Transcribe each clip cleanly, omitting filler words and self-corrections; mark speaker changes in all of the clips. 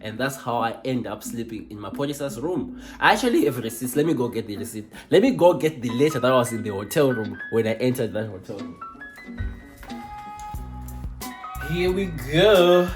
Speaker 1: and that's how I end up sleeping in my policer's room. I actually have receipts. Let me go get the receipt. Let me go get the letter that was in the hotel room when I entered that hotel room. Here we go.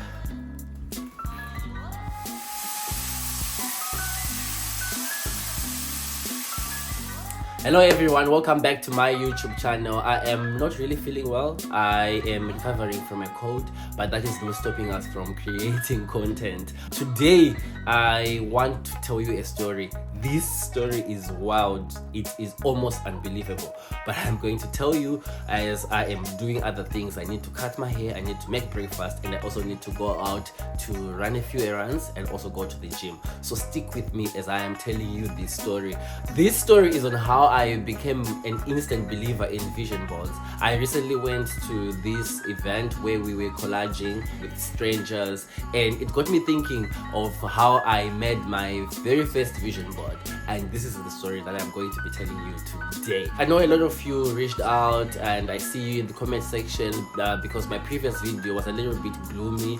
Speaker 1: Hello everyone, welcome back to my YouTube channel. I am not really feeling well. I am recovering from a cold, but that is not stopping us from creating content. Today, I want to tell you a story. This story is wild. It is almost unbelievable, but I'm going to tell you as I am doing other things. I need to cut my hair, I need to make breakfast, and I also need to go out to run a few errands and also go to the gym. So stick with me as I am telling you this story. This story is on how I became an instant believer in vision boards. I recently went to this event where we were collaging with strangers, and it got me thinking of how I made my very first vision board. And this is the story that I'm going to be telling you today. I know a lot of you reached out, and I see you in the comment section because my previous video was a little bit gloomy,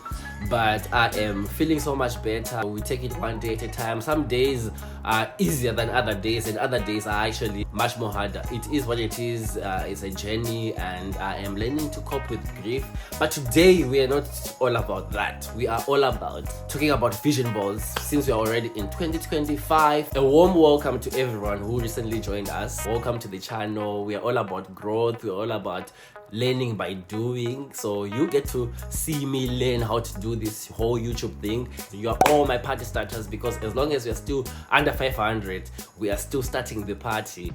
Speaker 1: but I am feeling so much better. We take it one day at a time. Some days are easier than other days, and other days are actually much more harder. It is what it is. It's a journey, and I am learning to cope with grief. But today we are not all about that. We are all about talking about vision boards. Since we are already in 2025, a warm welcome to everyone who recently joined us. Welcome to the channel. We are all about growth. We are all about learning by doing. So you get to see me learn how to do this whole YouTube thing. You are all my party starters, because as long as we are still under 500, we are still starting the party.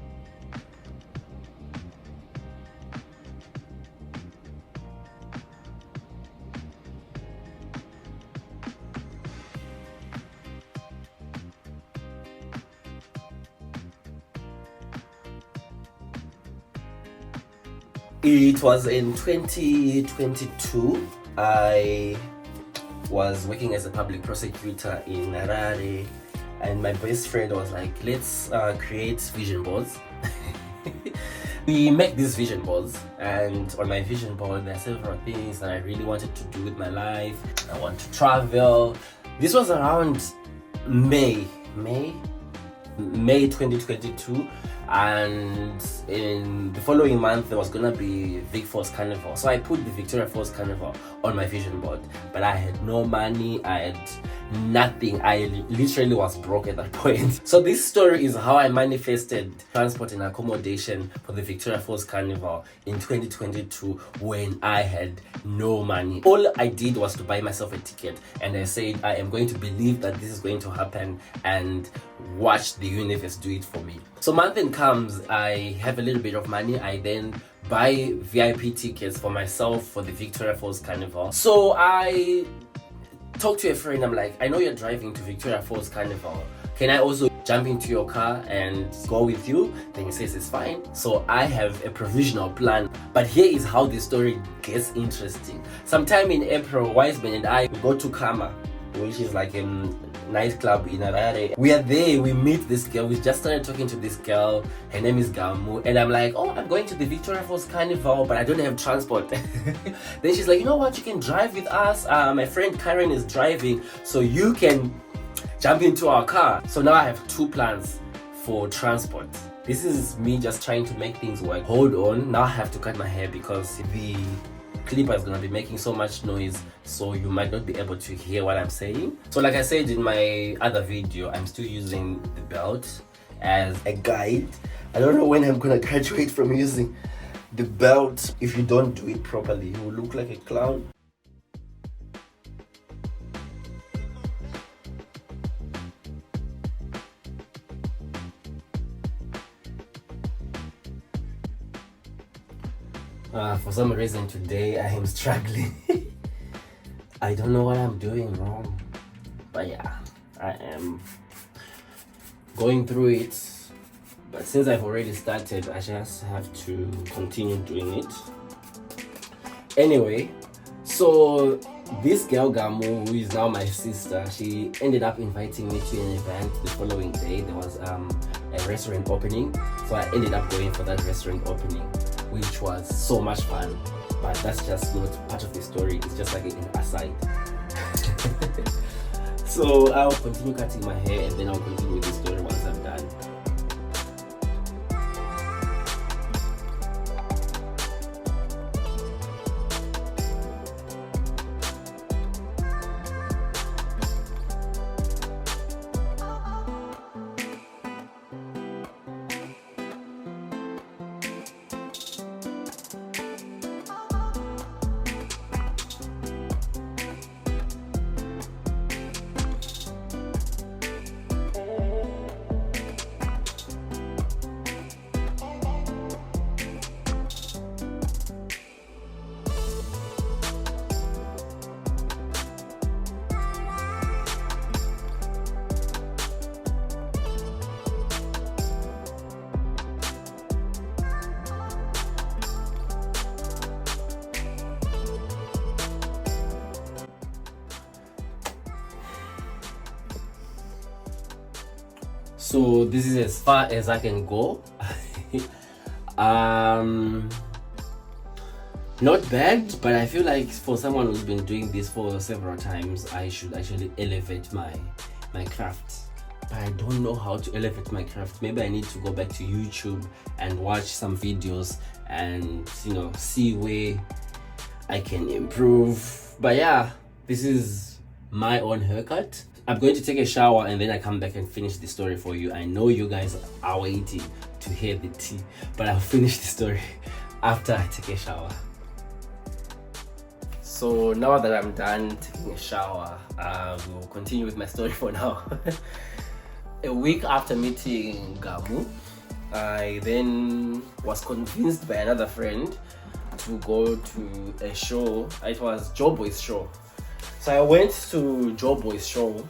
Speaker 1: It was in 2022. I was working as a public prosecutor in Harare, and my best friend was like, let's create vision boards. We make these vision boards, and on my vision board there are several things that I really wanted to do with my life. I want to travel. This was around May 2022, and in the following month there was gonna be Vic Falls Carnival. So I put the Victoria Falls Carnival on my vision board, but I had no money, I had nothing. I literally was broke at that point. So this story is how I manifested transport and accommodation for the Victoria Falls Carnival in 2022 when I had no money. All I did was to buy myself a ticket, and I said I am going to believe that this is going to happen and watch the universe do it for me. So month end comes, I have a little bit of money. I then buy VIP tickets for myself for the Victoria Falls Carnival. So I talk to a friend. I'm like, I know you're driving to Victoria Falls Carnival. Can I also jump into your car and go with you? Then he says it's fine. So I have a provisional plan. But here is how the story gets interesting. Sometime in April, Wiseman and I go to Kama, which is like a nightclub in Harare. We are there, we meet this girl. We just started talking to this girl. Her name is Gamu, and I'm like, oh, I'm going to the Victoria Falls Carnival, but I don't have transport. Then she's like, you know what, you can drive with us. My friend Karen is driving, so you can jump into our car. So now I have two plans for transport. This is me just trying to make things work. Hold on, now I have to cut my hair because the clipper is gonna be making so much noise, so you might not be able to hear what I'm saying. So like I said in my other video, I'm still using the belt as a guide. I don't know when I'm gonna graduate from using the belt. If you don't do it properly, you will look like a clown. For some reason today I am struggling. I don't know what I'm doing wrong, but yeah, I am going through it. But since I've already started, I just have to continue doing it. Anyway, so this girl Gamu, who is now my sister, she ended up inviting me to an event the following day. There was a restaurant opening, so I ended up going for that restaurant opening, which was so much fun. But that's just not part of the story. It's just like an aside. So I'll continue cutting my hair and then I'll continue with the story once I'm done. So this is as far as I can go. Not bad, but I feel like for someone who's been doing this for several times, I should actually elevate my craft. But I don't know how to elevate my craft. Maybe I need to go back to YouTube and watch some videos and see where I can improve. But yeah, this is my own haircut. I'm going to take a shower and then I come back and finish the story for you. I know you guys are waiting to hear the tea, but I'll finish the story after I take a shower. So now that I'm done taking a shower, we'll continue with my story for now. A week after meeting Gamu, I then was convinced by another friend to go to a show. It was Joe Boy's show. So I went to Joe Boy's show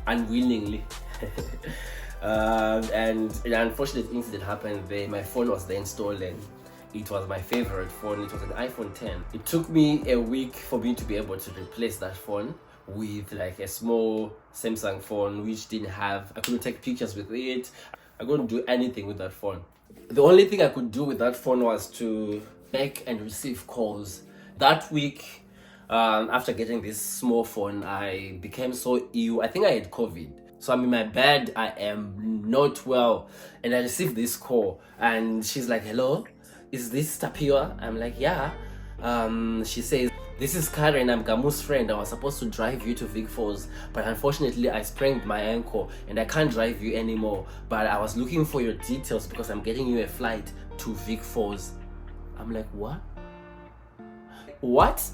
Speaker 1: unwillingly. And an unfortunate incident happened there. My phone was then stolen. It was my favorite phone. It was an iPhone 10. It took me a week for me to be able to replace that phone with like a small Samsung phone which I couldn't take pictures with it. I couldn't do anything with that phone. The only thing I could do with that phone was to make and receive calls. That week, after getting this small phone, I became so ill. I think I had COVID. So I'm in my bed, I am not well, and I received this call and she's like, "Hello, is this Tapia?" I'm like, "Yeah." She says, "This is Karen, I'm Gamu's friend. I was supposed to drive you to Vic Falls, but unfortunately I sprained my ankle and I can't drive you anymore. But I was looking for your details because I'm getting you a flight to Vic Falls." I'm like, "What? What?"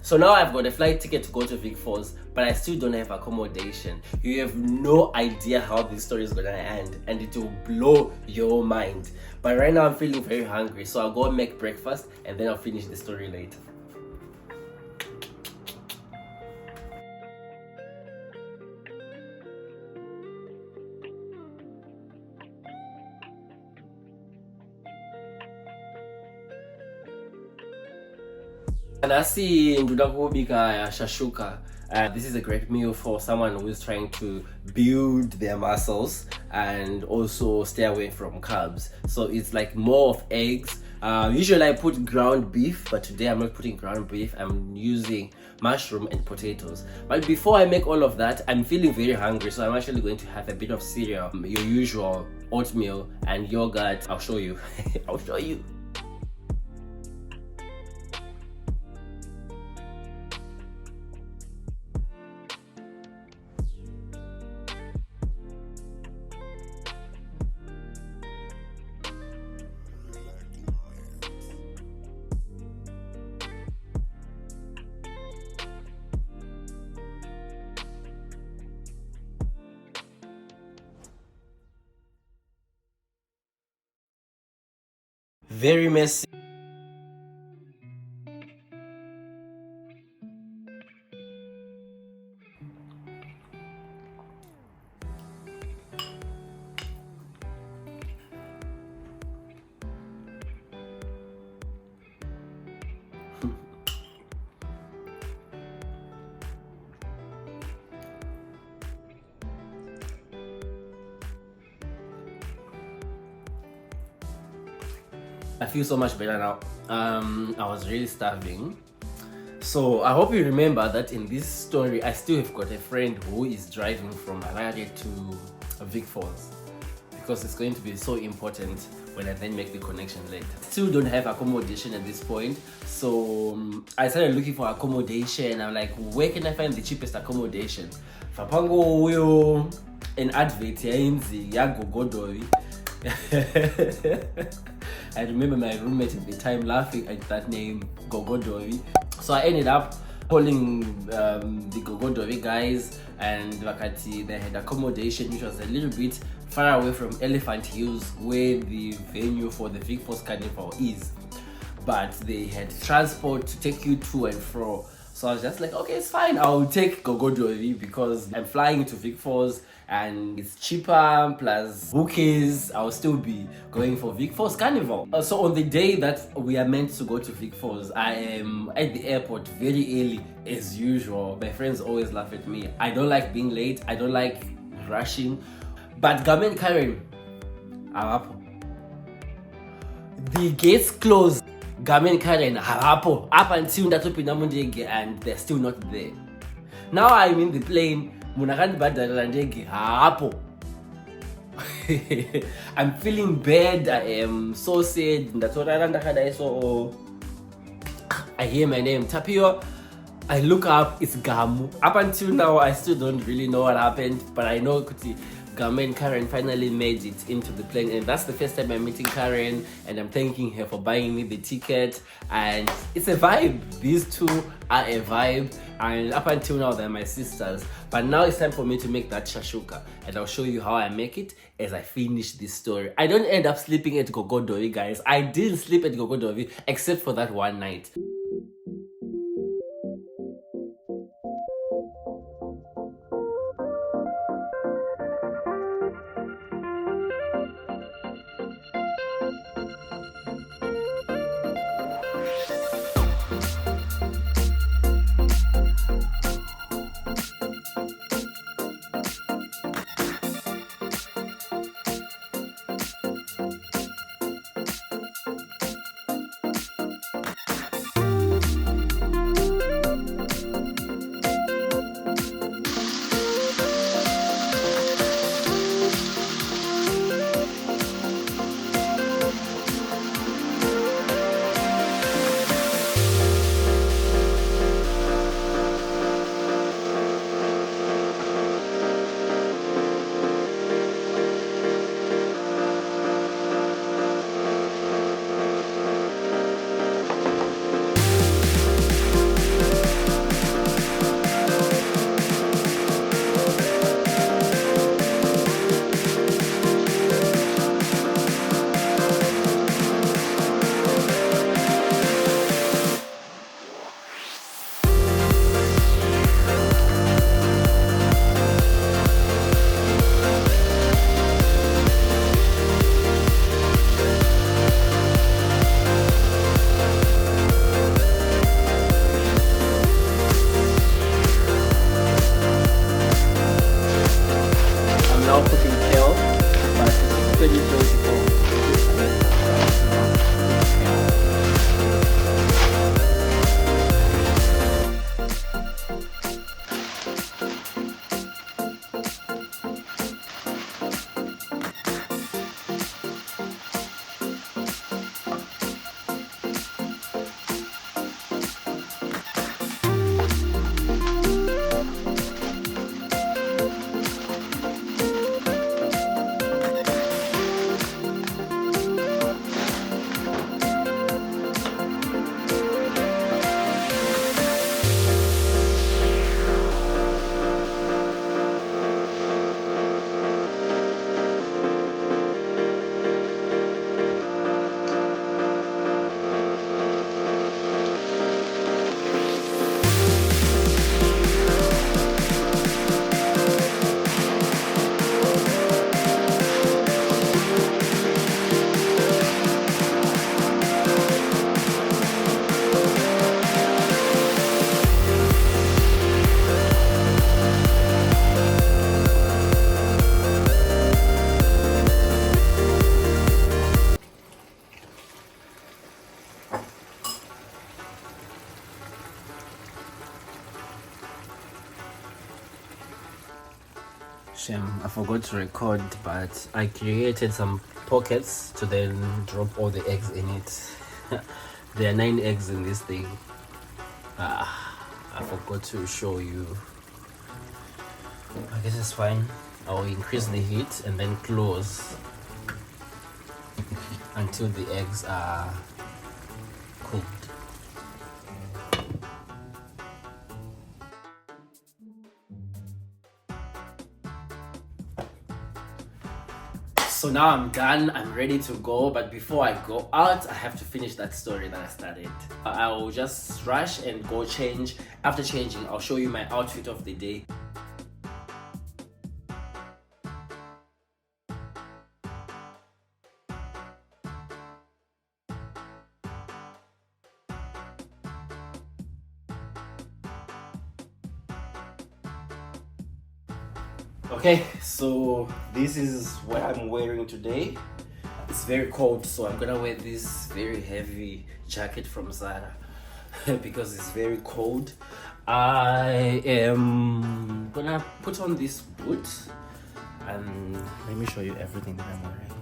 Speaker 1: So now I've got a flight ticket to go to Vic Falls, but I still don't have accommodation. You have no idea how this story is gonna end, and it will blow your mind. But right now I'm feeling very hungry, so I'll go make breakfast and then I'll finish the story later. Nasi nduda kubika ya shashuka. This is a great meal for someone who is trying to build their muscles and also stay away from carbs. So it's like more of eggs. Usually I put ground beef, but today I'm not putting ground beef. I'm using mushroom and potatoes. But before I make all of that, I'm feeling very hungry, so I'm actually going to have a bit of cereal, your usual oatmeal and yogurt. I'll show you. I'll show you. very messy. I feel so much better now. I was really starving. So I hope you remember that in this story, I still have got a friend who is driving from Harare to Vic Falls, because it's going to be so important when I then make the connection later. Still don't have accommodation at this point, so I started looking for accommodation. I'm like, where can I find the cheapest accommodation? Fapango uyo an advert yagogodoi. I remember my roommate at the time laughing at that name, Gogodori. So I ended up calling the Gogodori guys, and Vakati, they had accommodation which was a little bit far away from Elephant Hills, where the venue for the Vic Falls Carnival is. But they had transport to take you to and fro. So I was just like, okay, it's fine, I'll take Gogodori because I'm flying to Vic Falls and it's cheaper, plus bookies. I'll still be going for Vic Falls Carnival. So on the day that we are meant to go to Vic Falls, I am at the airport very early as usual. My friends always laugh at me. I don't like being late, I don't like rushing. But Gamen Karen, the gates closed. Gamen Karen up until ndatopinda mundege, and they're still not there. Now I'm in the plane. I'm feeling bad. I am so sad. I hear my name, Tapio. I look up, it's Gamu. Up until now, I still don't really know what happened, but I know Gamu and Karen finally made it into the plane, and that's the first time I'm meeting Karen, and I'm thanking her for buying me the ticket, and it's a vibe. These two are a vibe, and up until now they're my sisters, but now it's time for me to make that shashuka, and I'll show you how I make it as I finish this story. I don't end up sleeping at Gogodori, guys. I didn't sleep at Gogodori except for that one night. Shame, I forgot to record, but I created some pockets to then drop all the eggs in it. There are 9 eggs in this thing. I forgot to show you. I guess it's fine. I'll increase the heat and then close until the eggs are cooked. So now I'm done, I'm ready to go, but before I go out, I have to finish that story that I started. I'll just rush and go change. After changing, I'll show you my outfit of the day. Okay, so this is what I'm wearing today. It's very cold, so I'm gonna wear this very heavy jacket from Zara because it's very cold. I am gonna put on this boot and let me show you everything that I'm wearing.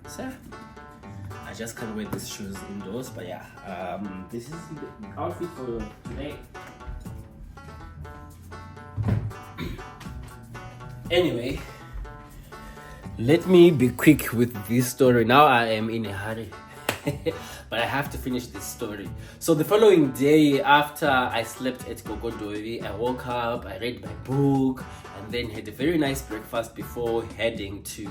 Speaker 1: So I just can't wear these shoes indoors, but yeah, this is the outfit for today. Anyway, let me be quick with this story. Now I am in a hurry, but I have to finish this story. So the following day, after I slept at Gogodovi, I woke up, I read my book, and then had a very nice breakfast before heading to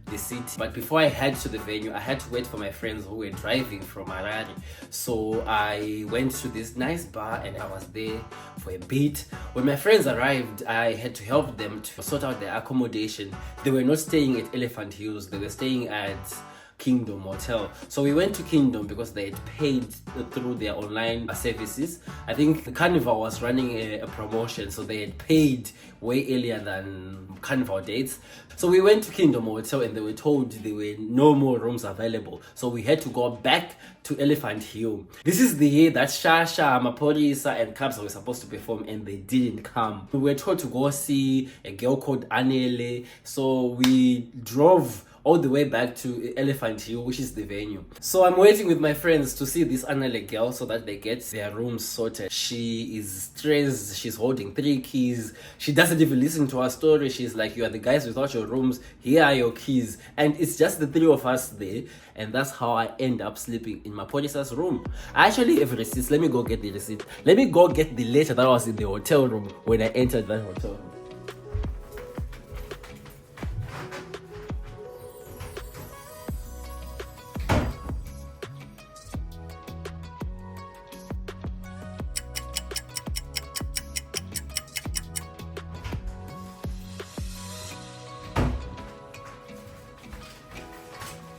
Speaker 1: the city. But before I head to the venue, I had to wait for my friends who were driving from Harare. So I went to this nice bar and I was there for a bit. When my friends arrived, I had to help them to sort out their accommodation. They were not staying at Elephant Hills, they were staying at Kingdom Hotel. So we went to Kingdom because they had paid through their online services. I think the Carnival was running a promotion, so they had paid way earlier than Carnival dates. So we went to Kingdom Hotel and they were told there were no more rooms available. So we had to go back to Elephant Hill. This is the year that Shasha, Maporisa and Kabza were supposed to perform and they didn't come. We were told to go see a girl called Anele. So we drove all the way back to Elephant Hill, which is the venue. So I'm waiting with my friends to see this Anele girl so that they get their rooms sorted. She is stressed, she's holding 3 keys. She doesn't even listen to our story. She's like, you are the guys without your rooms, here are your keys. And it's just the 3 of us there. And that's how I end up sleeping in my police's room. I actually have receipts. Let me go get the receipt. Let me go get the letter that was in the hotel room when I entered that hotel room.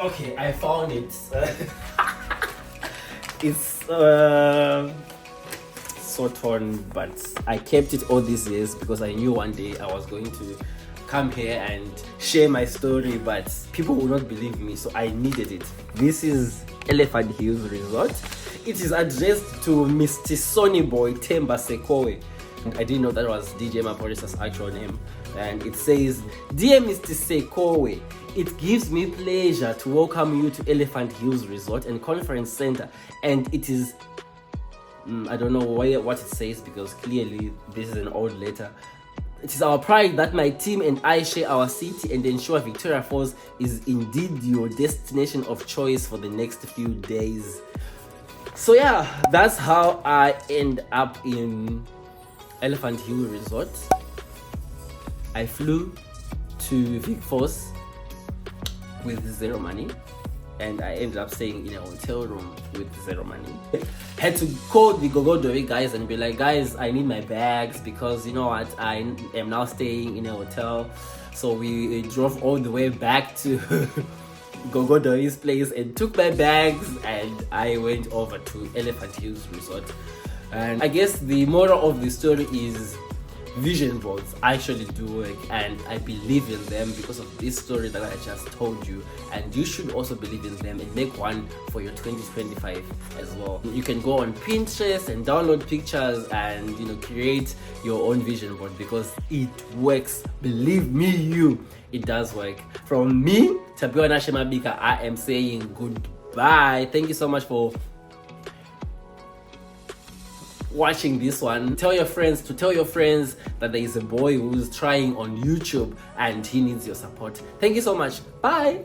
Speaker 1: Okay, I found it. It's so torn, but I kept it all these years because I knew one day I was going to come here and share my story, but people will not believe me, so I needed it. This is Elephant Hills Resort. It is addressed to Mr. Sonny Boy Temba Sekowe. I didn't know that was DJ Maporisa's actual name. And it says, "Dear Mr. Sekowe, it gives me pleasure to welcome you to Elephant Hills Resort and Conference Center." And it is, I don't know what it says because clearly this is an old letter. "It is our pride that my team and I share our city and ensure Victoria Falls is indeed your destination of choice for the next few days." So yeah, that's how I end up in Elephant Hill Resort. I flew to Vic Falls with 0 money and I ended up staying in a hotel room with 0 money. Had to call the Gogodovi guys and be like, guys, I need my bags because you know what, I am now staying in a hotel. So we drove all the way back to Gogodovi's place and took my bags and I went over to Elephant Hills Resort. And I guess the moral of the story is vision boards actually do work, and I believe in them because of this story that I just told you, and you should also believe in them and make one for your 2025 as well. You can go on Pinterest and download pictures and create your own vision board because it works. Believe me, it does work. From me, Tabiwana Shemabika, I am saying goodbye. Thank you so much for watching this one. Tell your friends that there is a boy who's trying on YouTube and he needs your support. Thank you so much. Bye.